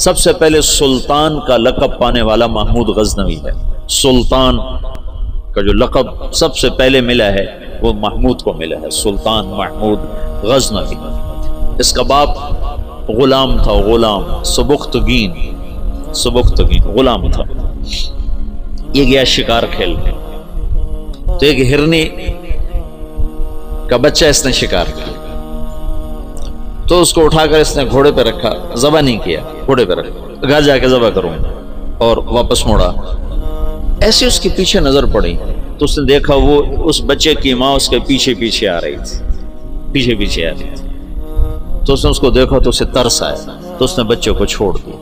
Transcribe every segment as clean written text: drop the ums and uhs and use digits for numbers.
سب سے پہلے سلطان کا لقب پانے والا محمود غزنوی ہے۔ سلطان کا جو لقب سب سے پہلے ملا ہے وہ محمود کو ملا ہے، سلطان محمود غزنوی۔ اس کا باپ غلام تھا، غلام سبکتگین غلام تھا۔ یہ گیا شکار کھیلنے، تو ایک ہرنی کا بچہ اس نے شکار کیا، تو اس کو اٹھا کر اس نے گھوڑے پہ رکھا، ذبح نہیں کیا، گھوڑے پہ رکھا، گھر جا کے ذبح کروں، اور واپس موڑا۔ ایسے اس کے پیچھے نظر پڑی تو اس نے دیکھا وہ اس بچے کی ماں اس کے پیچھے آ رہی تھی، تو اس نے اس کو دیکھا تو اسے ترس آیا، تو اس نے بچے کو چھوڑ دیا۔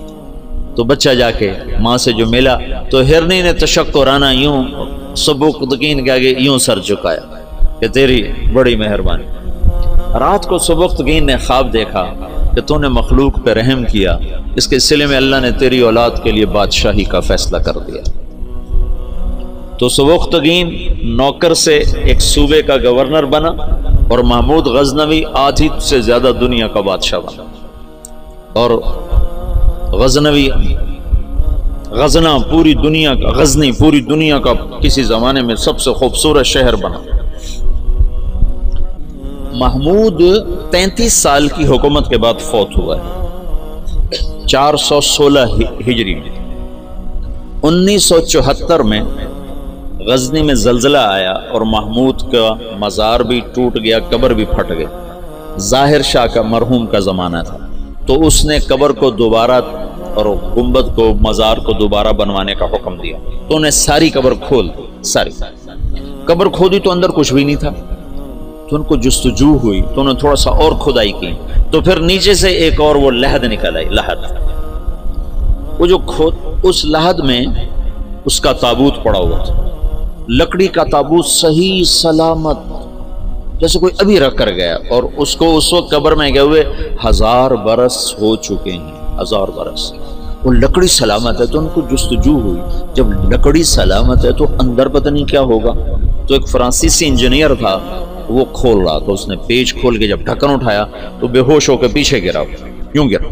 تو بچہ جا کے ماں سے جو ملا تو ہرنی نے تشکرانہ یوں سبکتگین کے آگے یوں سر جھکایا کہ تیری بڑی مہربانی۔ رات کو سبکتگین نے خواب دیکھا کہ تو نے مخلوق پہ رحم کیا، اس کے سلے میں اللہ نے تیری اولاد کے لیے بادشاہی کا فیصلہ کر دیا۔ تو سبکتگین نوکر سے ایک صوبے کا گورنر بنا، اور محمود غزنوی آدھی سے زیادہ دنیا کا بادشاہ بنا۔ اور غزنوی غزنہ پوری دنیا کا، غزنی پوری دنیا کا کسی زمانے میں سب سے خوبصورت شہر بنا۔ محمود 33 سال کی حکومت کے بعد فوت ہوا ہے 416 ہجری میں۔ 1974 میں غزنی میں زلزلہ آیا اور محمود کا مزار بھی ٹوٹ گیا، قبر بھی پھٹ گئی۔ ظاہر شاہ کا مرحوم کا زمانہ تھا، تو اس نے قبر کو دوبارہ اور گنبد کو، مزار کو دوبارہ بنوانے کا حکم دیا، تو انہیں ساری قبر کھول دی، ساری قبر کھودی تو اندر کچھ بھی نہیں تھا، تو ان کو جستجو ہوئی تو انہوں نے تھوڑا سا اور کھدائی کی، تو پھر نیچے سے ایک اور وہ لحد نکل آئی، لحد، وہ جو اس لحد میں اس کا تابوت پڑا ہوا تھا، لکڑی کا تابوت صحیح سلامت، جیسے کوئی ابھی رکھ کر گیا، اور اس کو اس وقت قبر میں گئے ہوئے 1000 برس ہو چکے ہیں، 1000 برس، وہ لکڑی سلامت ہے۔ تو ان کو جستجو ہوئی، جب لکڑی سلامت ہے تو اندر پتہ نہیں کیا ہوگا۔ تو ایک فرانسیسی انجینئر تھا، وہ کھول رہا، تو اس نے پیچ کھول کے جب ڈھکن اٹھایا تو بے ہوش ہو کے پیچھے گرا، یوں گرا۔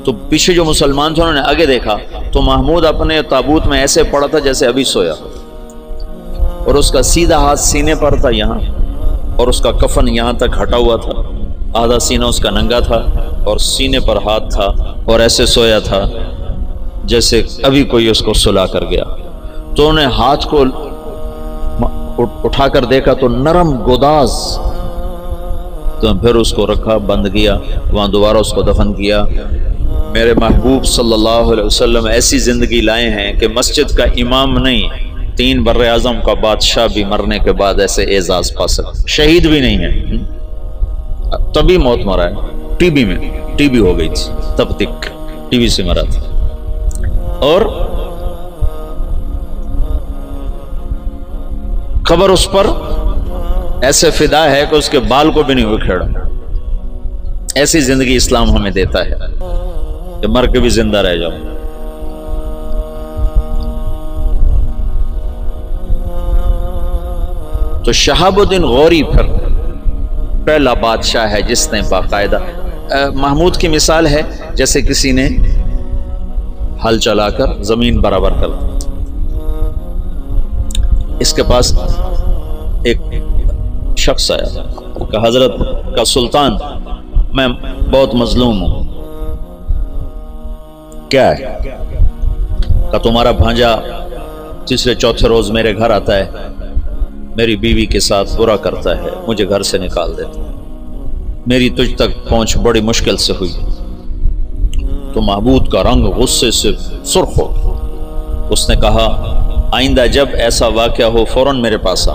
تو پیچھے جو مسلمان تھے انہوں نے آگے دیکھا تو محمود اپنے تابوت میں ایسے پڑا تھا جیسے ابھی سویا، اور اس کا سیدھا ہاتھ سینے پر تھا یہاں، اور اس کا کفن یہاں تک ہٹا ہوا تھا، آدھا سینہ اس کا ننگا تھا اور سینے پر ہاتھ تھا، اور ایسے سویا تھا جیسے ابھی کوئی اس کو سلا کر گیا۔ تو انہیں ہاتھ کو اٹھا کر دیکھا تو نرم گوداز، تو پھر اس کو رکھا، بند کیا، وہاں دوبارہ اس کو دفن کیا۔ میرے محبوب صلی اللہ علیہ وسلم ایسی زندگی لائے ہیں کہ مسجد کا امام نہیں، 3 بر اعظم کا بادشاہ بھی مرنے کے بعد ایسے اعزاز پا سکتا، شہید بھی نہیں ہے، تبھی موت مرا ہے، ٹی بی ہو گئی تھی، تب تک ٹی بی سے مرا تھا۔ اور قبر اس پر ایسے فدا ہے کہ اس کے بال کو بھی نہیں اکھیڑا۔ ایسی زندگی اسلام ہمیں دیتا ہے کہ مر کے بھی زندہ رہ جاؤ۔ تو شہاب الدین غوری پھر پہلا بادشاہ ہے جس نے باقاعدہ، محمود کی مثال ہے جیسے کسی نے ہل چلا کر زمین برابر کر دی۔ اس کے پاس ایک شخص آیا کہ حضرت کا سلطان، میں بہت مظلوم ہوں، کیا ہے؟ کہ تمہارا بھانجا تیسرے چوتھے روز میرے گھر آتا ہے، میری بیوی کے ساتھ برا کرتا ہے، مجھے گھر سے نکال دیتا ہے، میری تجھ تک پہنچ بڑی مشکل سے ہوئی۔ تو محمود کا رنگ غصے سے سرخ ہو، اس نے کہا آئندہ جب ایسا واقعہ ہو فوراً میرے پاس آ،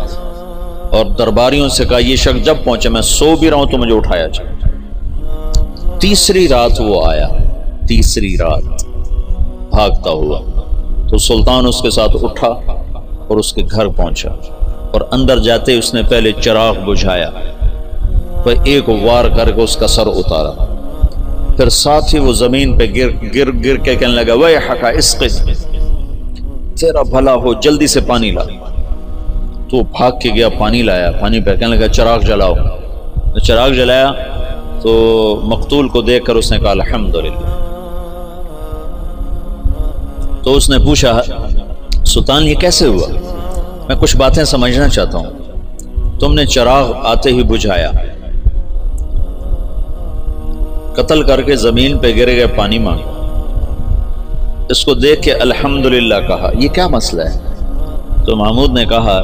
اور درباریوں سے کہا یہ شخص جب پہنچے، میں سو بھی رہا ہوں تو مجھے اٹھایا جائے۔ تیسری رات وہ آیا، تیسری رات بھاگتا ہوا، تو سلطان اس کے ساتھ اٹھا اور اس کے گھر پہنچا، اور اندر جاتے اس نے پہلے چراغ بجھایا، پھر ایک وار کر کے اس کا سر اتارا، پھر ساتھ ہی وہ زمین پہ گر کے کہنے لگا ویحک اسقِ، تیرا بھلا ہو جلدی سے پانی لا۔ تو بھاگ کے گیا، پانی لایا، پانی پہ کہنے لگا چراغ جلاؤ۔ چراغ جلایا تو مقتول کو دیکھ کر اس نے کہا الحمدللہ، تو اس نے پوچھا سلطان یہ کیسے ہوا؟ میں کچھ باتیں سمجھنا چاہتا ہوں۔ تم نے چراغ آتے ہی بجھایا، قتل کر کے زمین پہ گر گئے، پانی مانگا، اس کو دیکھ کے الحمدللہ کہا، یہ کیا مسئلہ ہے؟ تو محمود نے کہا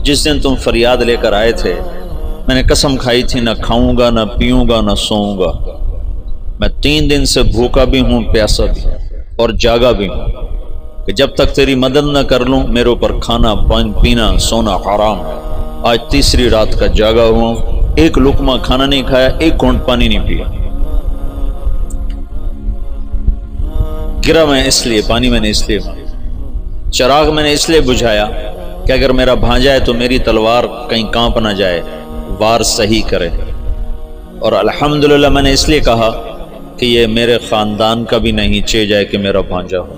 جس دن تم فریاد لے کر آئے تھے میں نے قسم کھائی تھی نہ کھاؤں گا نہ پیوں گا نہ سوؤں گا، میں 3 دن سے بھوکا بھی ہوں، پیاسا بھی اور جاگا بھی ہوں، کہ جب تک تیری مدد نہ کر لوں میرے اوپر کھانا پینا سونا حرام ہے۔ آج تیسری رات کا جاگا ہوں، ایک لقمہ کھانا نہیں کھایا، ایک گھونٹ پانی نہیں پیا، گرا میں اس لیے، پانی میں نے اس لیے، چراغ میں نے اس لیے بجھایا کہ اگر میرا بھانجا ہے تو میری تلوار کہیں کانپ نہ جائے، وار صحیح کرے، اور الحمدللہ میں نے اس لیے کہا کہ یہ میرے خاندان کا بھی نہیں چے جائے کہ میرا بھانجا ہو،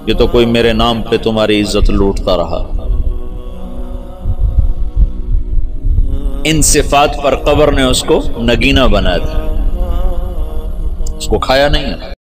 یہ تو کوئی میرے نام پہ تمہاری عزت لوٹتا رہا۔ ان صفات پر قبر نے اس کو نگینہ بنا دیا، اس کو کھایا نہیں ہے۔